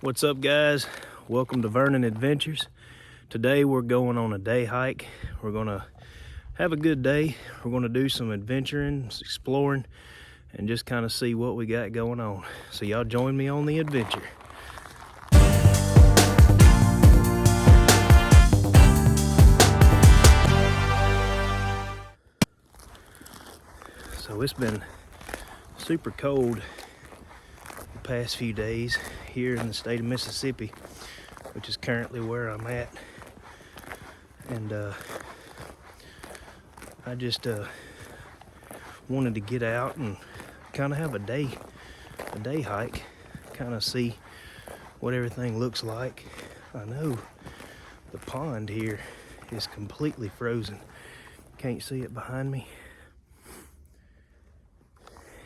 What's up, guys? Welcome to Vernon Adventures. Today we're going on a day hike. We're gonna have a good day. We're gonna do some adventuring, exploring, and just kind of see what we got going on. So y'all join me on the adventure. So it's been super cold the past few days here in the state of Mississippi, which is currently where I'm at. And I just wanted to get out and kind of have a day hike, kind of see what everything looks like. I know the pond here is completely frozen. Can't see it behind me.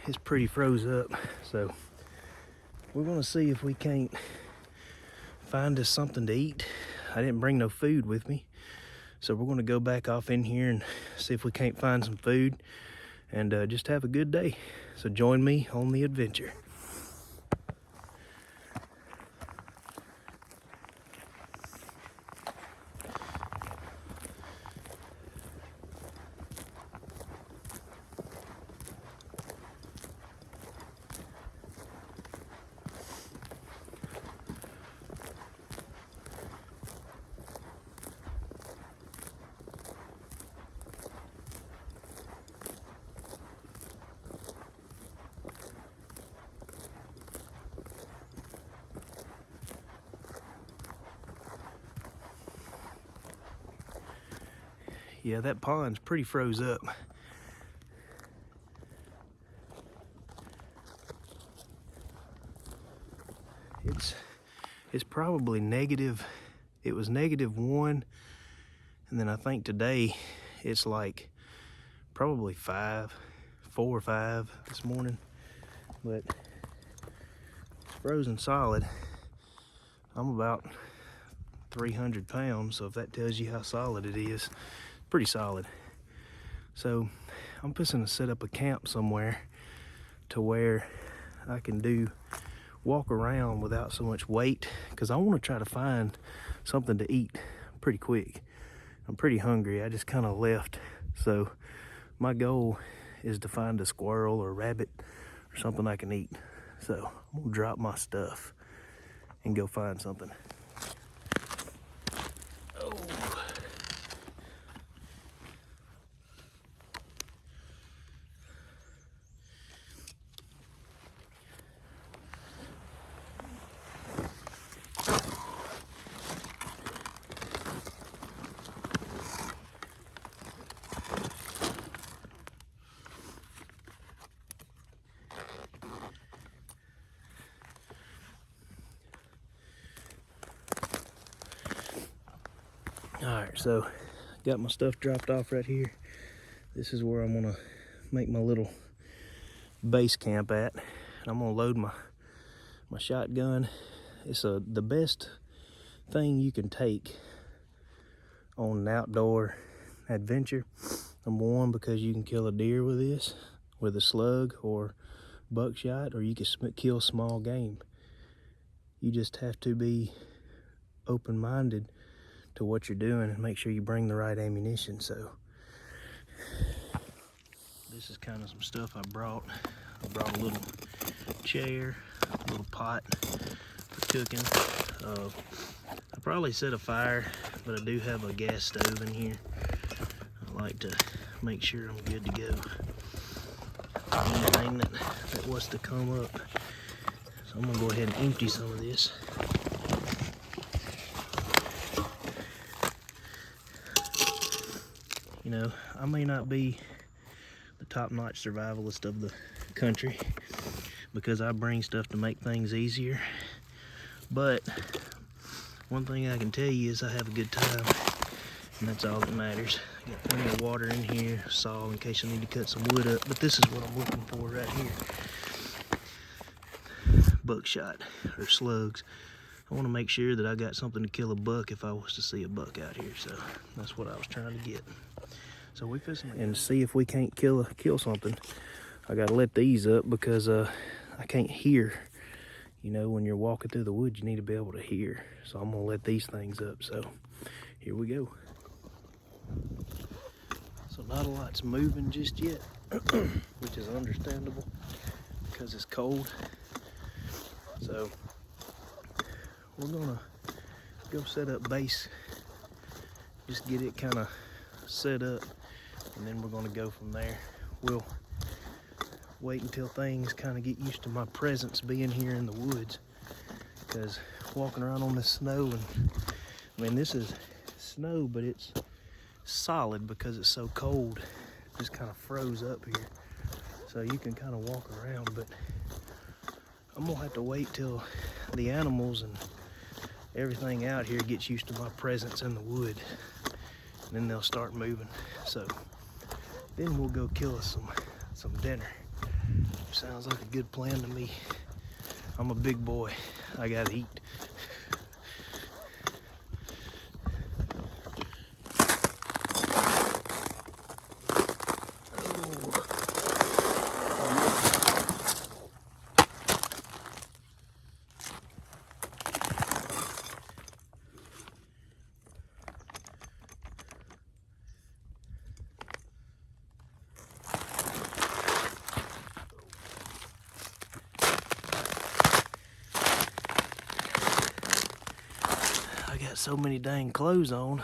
It's pretty froze up, so we're gonna see if we can't find us something to eat. I didn't bring no food with me, so we're gonna go back off in here and see if we can't find some food and just have a good day. So join me on the adventure. Yeah, that pond's pretty froze up. It's probably negative. It was -1, and then I think today it's like probably 4 or 5 this morning, but it's frozen solid. I'm about 300 pounds, so if that tells you how solid it is, pretty solid. So I'm fixing to set up a camp somewhere to where I can walk around without so much weight, because I want to try to find something to eat pretty quick. I'm pretty hungry. I just kind of left, so my goal is to find a squirrel or rabbit or something I can eat. So I'm gonna drop my stuff and go find something. Oh. Alright, so got my stuff dropped off right here. This is where I'm gonna make my little base camp at. I'm gonna load my shotgun. It's the best thing you can take on an outdoor adventure. Number one, because you can kill a deer with this, with a slug or buckshot, or you can kill small game. You just have to be open-minded to what you're doing and make sure you bring the right ammunition. So this is kind of some stuff I brought. I brought a little chair, a little pot for cooking. I probably set a fire, but I do have a gas stove in here. I like to make sure I'm good to go. Anything that wants to come up. So I'm gonna go ahead and empty some of this. You know, I may not be the top-notch survivalist of the country because I bring stuff to make things easier, but one thing I can tell you is I have a good time, and that's all that matters. Got plenty of water in here, saw in case I need to cut some wood up, but this is what I'm looking for right here. Buckshot or slugs. I want to make sure that I got something to kill a buck if I was to see a buck out here, so that's what I was trying to get. So we fishing and see if we can't kill something. I gotta let these up because I can't hear you know, when you're walking through the woods, you need to be able to hear. So I'm gonna let these things up. So here we go. So not a lot's moving just yet, which is understandable because it's cold. So we're gonna go set up base, just get it kind of set up, and then we're gonna go from there. We'll wait until things kind of get used to my presence being here in the woods, because walking around on this snow, and I mean, this is snow, but it's solid because it's so cold. It just kind of froze up here, so you can kind of walk around. But I'm gonna have to wait till the animals and everything out here gets used to my presence in the wood, and then they'll start moving. So then we'll go kill us some dinner. Sounds like a good plan to me. I'm a big boy, I gotta eat. Got so many dang clothes on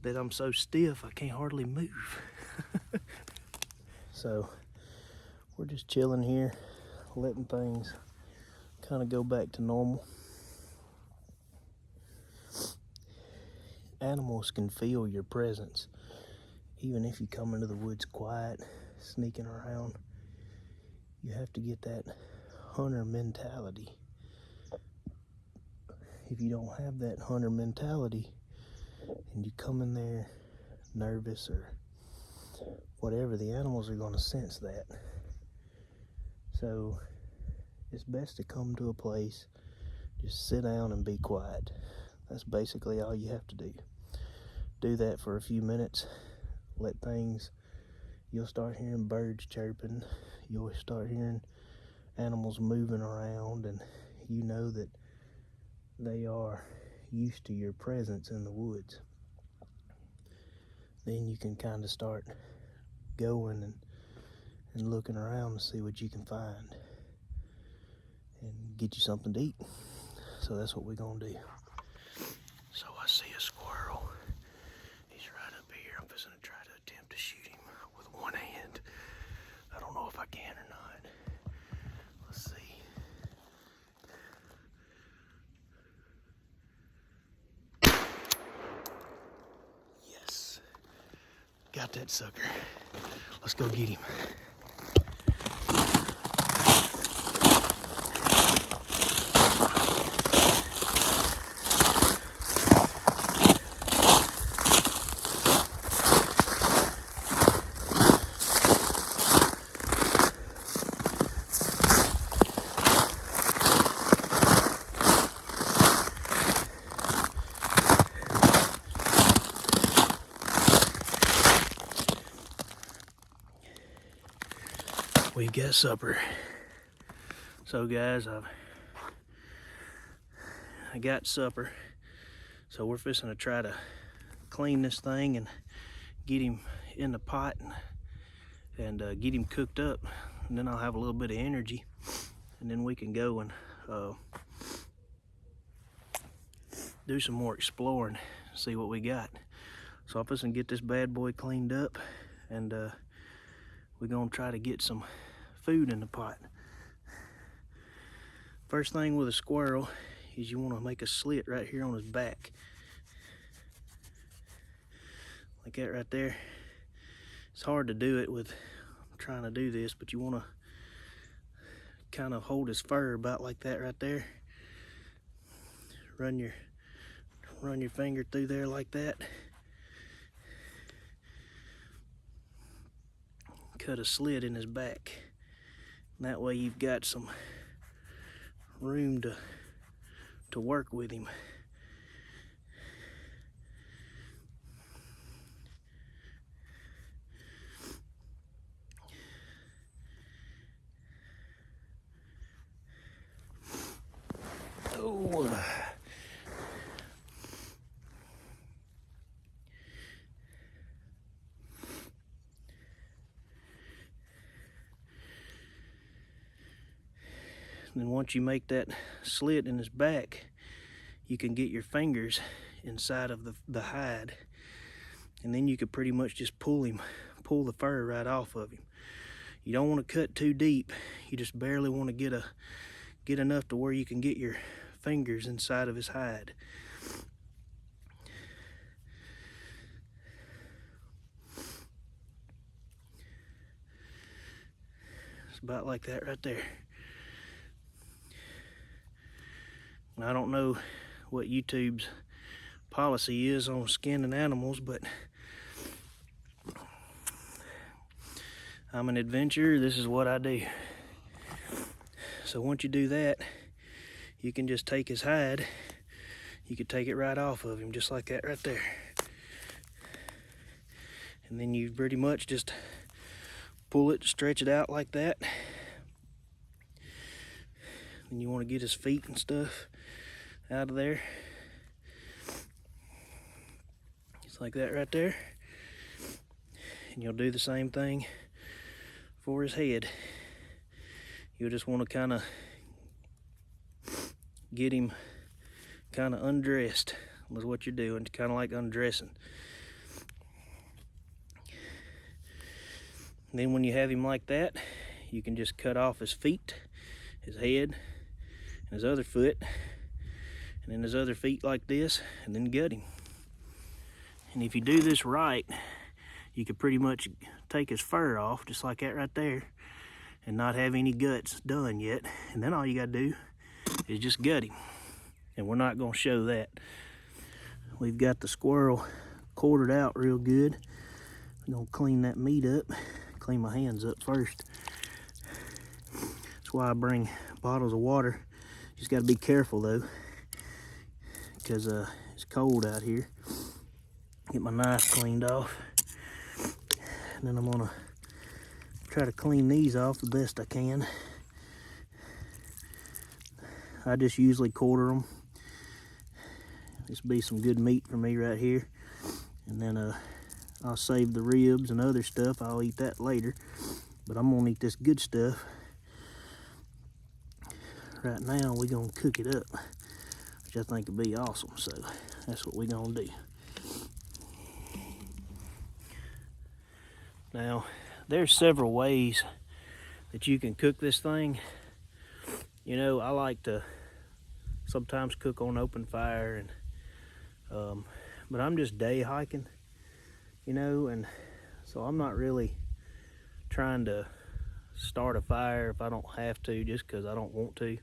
that I'm so stiff I can't hardly move. So we're just chilling here, letting things kind of go back to normal. Animals can feel your presence even if you come into the woods quiet, sneaking around. You have to get that hunter mentality. If you don't have that hunter mentality and you come in there nervous or whatever, the animals are going to sense that. So it's best to come to a place, just sit down and be quiet. That's basically all you have to do. Do that for a few minutes, let things, you'll start hearing birds chirping, you'll start hearing animals moving around, and you know that they are used to your presence in the woods. Then you can kind of start going and looking around to see what you can find and get you something to eat. So that's what we're gonna do. So I see a squirrel. He's right up here. I'm just gonna try to attempt to shoot him with one hand. I don't know if I can or not. Let's see. Yes, got that sucker. Let's go get him. We got supper. So guys, I got supper. So we're fixing to try to clean this thing and get him in the pot and get him cooked up. And then I'll have a little bit of energy, and then we can go and do some more exploring, see what we got. So I'm fixing to get this bad boy cleaned up, and we're gonna try to get some food in the pot. First thing with a squirrel is you want to make a slit right here on his back, like that right there. It's hard to do it with trying to do this, but you want to kind of hold his fur about like that right there. Run your finger through there like that. Cut a slit in his back. And that way you've got some room to work with him. go. Then once you make that slit in his back, you can get your fingers inside of the hide, and then you could pretty much just pull the fur right off of him. You don't want to cut too deep. You just barely want to get enough to where you can get your fingers inside of his hide. It's about like that right there. I don't know what YouTube's policy is on skinning animals, but I'm an adventurer. This is what I do. So once you do that, you can just take his hide. You could take it right off of him, just like that right there. And then you pretty much just pull it, stretch it out like that. And you want to get his feet and stuff out of there. Just like that right there. And you'll do the same thing for his head. You'll just want to kind of get him kind of undressed, is what you're doing, kind of like undressing. And then when you have him like that, you can just cut off his feet, his head, and his other foot, and then his other feet like this, and then gut him. And if you do this right, you could pretty much take his fur off, just like that right there, and not have any guts done yet. And then all you gotta do is just gut him. And we're not gonna show that. We've got the squirrel quartered out real good. I'm gonna clean that meat up, clean my hands up first. That's why I bring bottles of water. Just gotta be careful though, because it's cold out here. Get my knife cleaned off. And then I'm gonna try to clean these off the best I can. I just usually quarter them. This will be some good meat for me right here. And then I'll save the ribs and other stuff. I'll eat that later. But I'm gonna eat this good stuff. Right now we're gonna cook it up, which I think would be awesome. So that's what we're gonna do. Now, there's several ways that you can cook this thing. You know, I like to sometimes cook on open fire, and but I'm just day hiking, you know, and so I'm not really trying to start a fire if I don't have to, just because I don't want to.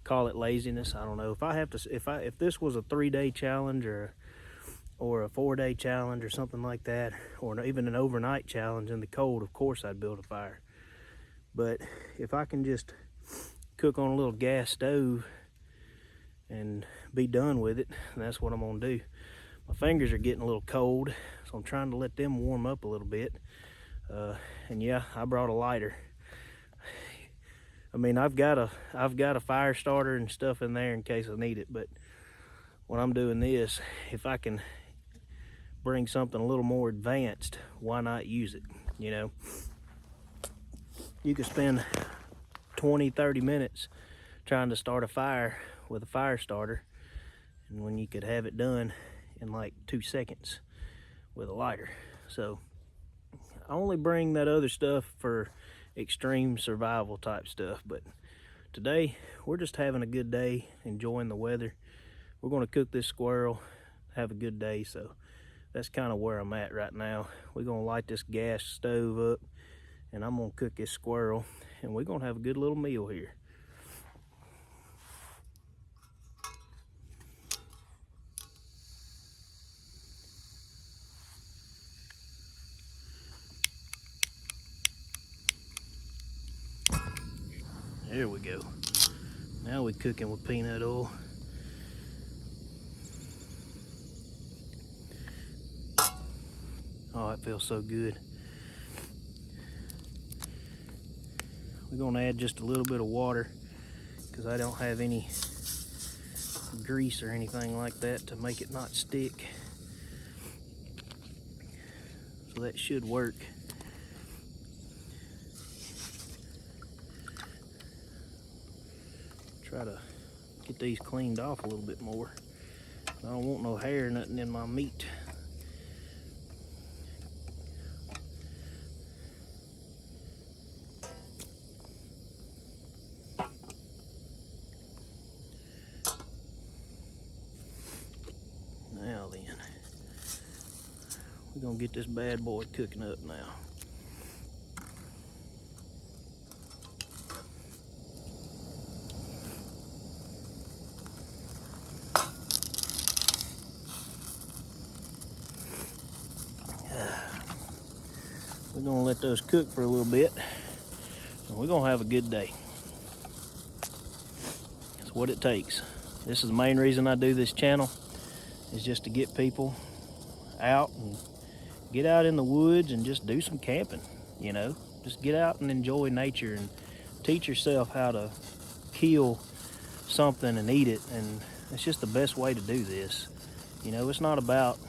Call it laziness. I don't know. If I have to, if this was a 3-day challenge or a 4-day challenge or something like that, or even an overnight challenge in the cold, of course I'd build a fire. But if I can just cook on a little gas stove and be done with it, that's what I'm gonna do. My fingers are getting a little cold, so I'm trying to let them warm up a little bit. And yeah, I brought a lighter. I mean, I've got a fire starter and stuff in there in case I need it, but when I'm doing this, if I can bring something a little more advanced, why not use it, you know? You could spend 20-30 minutes trying to start a fire with a fire starter, and when you could have it done in like 2 seconds with a lighter. So I only bring that other stuff for extreme survival type stuff, but today we're just having a good day, enjoying the weather. We're going to cook this squirrel, have a good day. So that's kind of where I'm at right now. We're going to light this gas stove up, and I'm going to cook this squirrel, and we're going to have a good little meal here. There we go. Now we're cooking with peanut oil. Oh, it feels so good. We're gonna add just a little bit of water because I don't have any grease or anything like that to make it not stick. So that should work. Try to get these cleaned off a little bit more. I don't want no hair or nothing in my meat. Now then, we're gonna get this bad boy cooking up now. We're gonna let those cook for a little bit, and we're gonna have a good day. That's what it takes. This is the main reason I do this channel, is just to get people out and get out in the woods and just do some camping, you know. Just get out and enjoy nature and teach yourself how to kill something and eat it, and it's just the best way to do this. You know, it's not about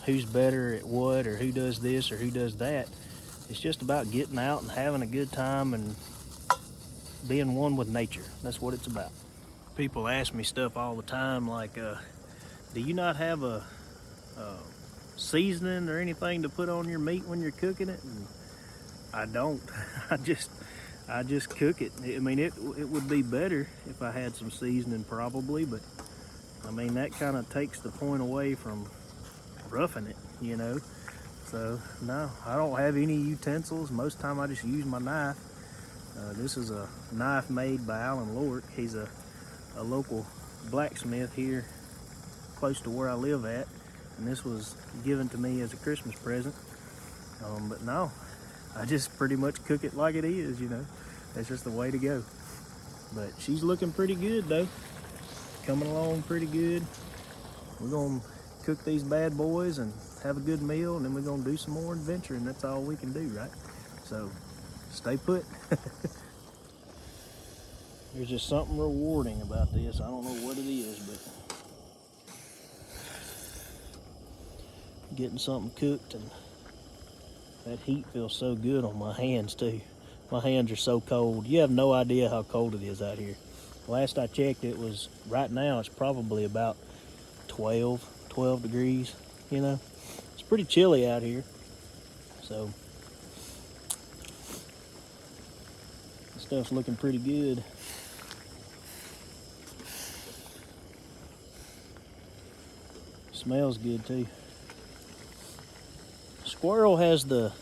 who's better at what or who does this or who does that. It's just about getting out and having a good time and being one with nature. That's what it's about. People ask me stuff all the time like, do you not have a seasoning or anything to put on your meat when you're cooking it? And I don't. I just cook it. I mean, it would be better if I had some seasoning probably, but I mean, that kind of takes the point away from roughing it, you know. So no, I don't have any utensils. Most of the time I just use my knife. This is a knife made by Alan Lork. He's a local blacksmith here close to where I live at, and this was given to me as a Christmas present. But no, I just pretty much cook it like it is, you know. That's just the way to go. But she's looking pretty good though. Coming along pretty good. We're gonna cook these bad boys and have a good meal, and then we're gonna do some more adventuring. That's all we can do, right? So stay put. There's just something rewarding about this. I don't know what it is, but getting something cooked, and that heat feels so good on my hands too. My hands are so cold. You have no idea how cold it is out here. Last I checked, it was, right now it's probably about 12 degrees, you know. It's pretty chilly out here. So this stuff's looking pretty good. Smells good too. Squirrel has the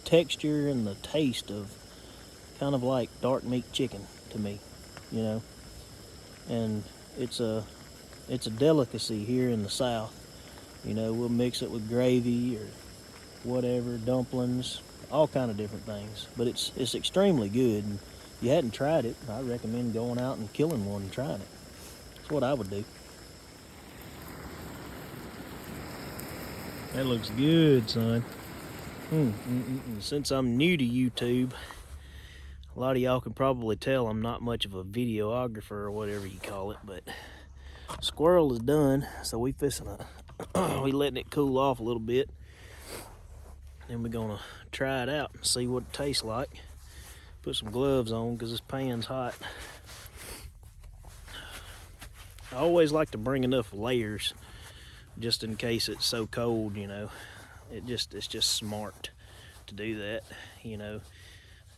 texture and the taste of kind of like dark meat chicken to me, you know. And it's a delicacy here in the South. You know, we'll mix it with gravy or whatever, dumplings, all kind of different things. But it's extremely good. And if you hadn't tried it, I recommend going out and killing one and trying it. That's what I would do. That looks good, son. Since I'm new to YouTube, a lot of y'all can probably tell I'm not much of a videographer or whatever you call it, but squirrel is done, so we we letting it cool off a little bit. Then we're gonna try it out and see what it tastes like. Put some gloves on because this pan's hot. I always like to bring enough layers just in case it's so cold, you know. It's just smart to do that, you know.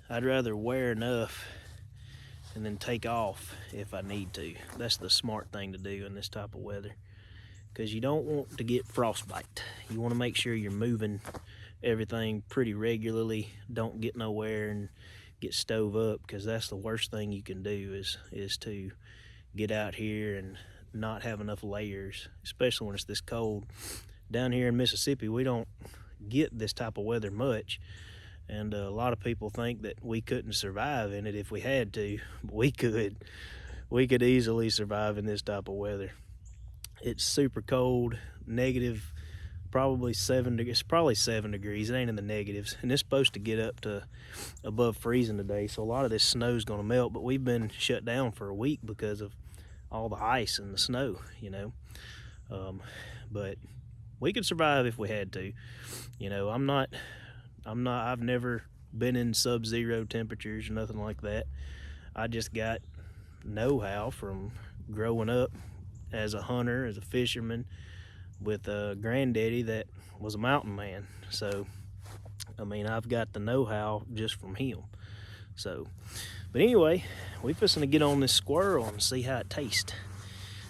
I'd rather wear enough and then take off if I need to. That's the smart thing to do in this type of weather, because you don't want to get frostbite. You want to make sure you're moving everything pretty regularly. Don't get nowhere and get stove up, because that's the worst thing you can do is to get out here and not have enough layers, especially when it's this cold. Down here in Mississippi, we don't get this type of weather much, and a lot of people think that we couldn't survive in it if we had to, but we could easily survive in this type of weather. It's super cold, negative, probably 7 degrees. It's probably 7 degrees. It ain't in the negatives, and it's supposed to get up to above freezing today, so a lot of this snow's gonna melt. But we've been shut down for a week because of all the ice and the snow, but we could survive if we had to. I've never been in sub-zero temperatures or nothing like that. I just got know-how from growing up as a hunter, as a fisherman, with a granddaddy that was a mountain man. So, I mean, I've got the know-how just from him. So, but anyway, we're fixing to get on this squirrel and see how it tastes.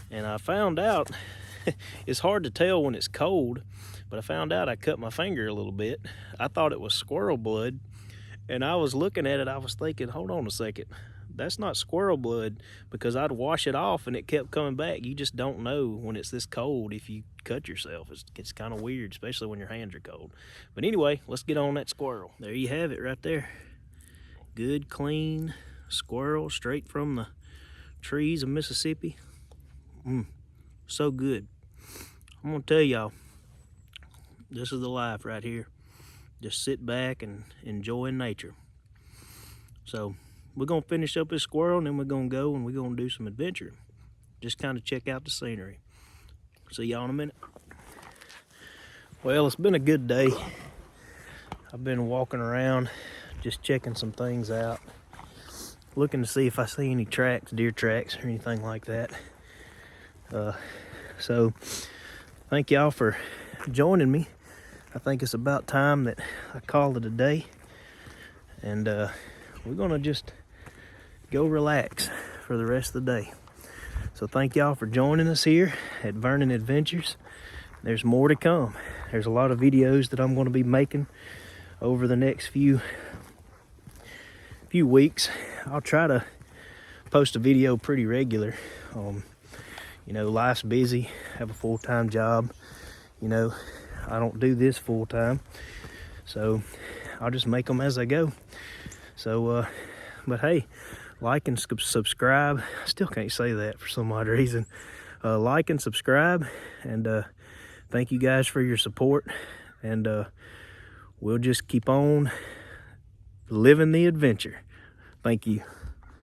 And I found out, it's hard to tell when it's cold, but I found out I cut my finger a little bit. I thought it was squirrel blood, and I was looking at it, I was thinking, hold on a second, that's not squirrel blood, because I'd wash it off and it kept coming back. You just don't know when it's this cold if you cut yourself. It's kind of weird, especially when your hands are cold. But anyway, let's get on that squirrel. There you have it right there. Good, clean squirrel straight from the trees of Mississippi. So good. I'm gonna tell y'all, this is the life right here. Just sit back and enjoy nature. So we're gonna finish up this squirrel, and then we're gonna go and we're gonna do some adventure. Just kind of check out the scenery. See y'all in a minute. Well, it's been a good day. I've been walking around, just checking some things out, looking to see if I see any tracks, deer tracks or anything like that. So thank y'all for joining me. I think it's about time that I call it a day, and we're gonna just go relax for the rest of the day. So thank y'all for joining us here at Vernon Adventures. There's more to come. There's a lot of videos that I'm going to be making over the next few weeks. I'll try to post a video pretty regular. Life's busy, have a full-time job. I don't do this full-time, so I'll just make them as I go. So, but hey, like and subscribe. I still can't say that for some odd reason. Like and subscribe, and thank you guys for your support, and we'll just keep on living the adventure. Thank you.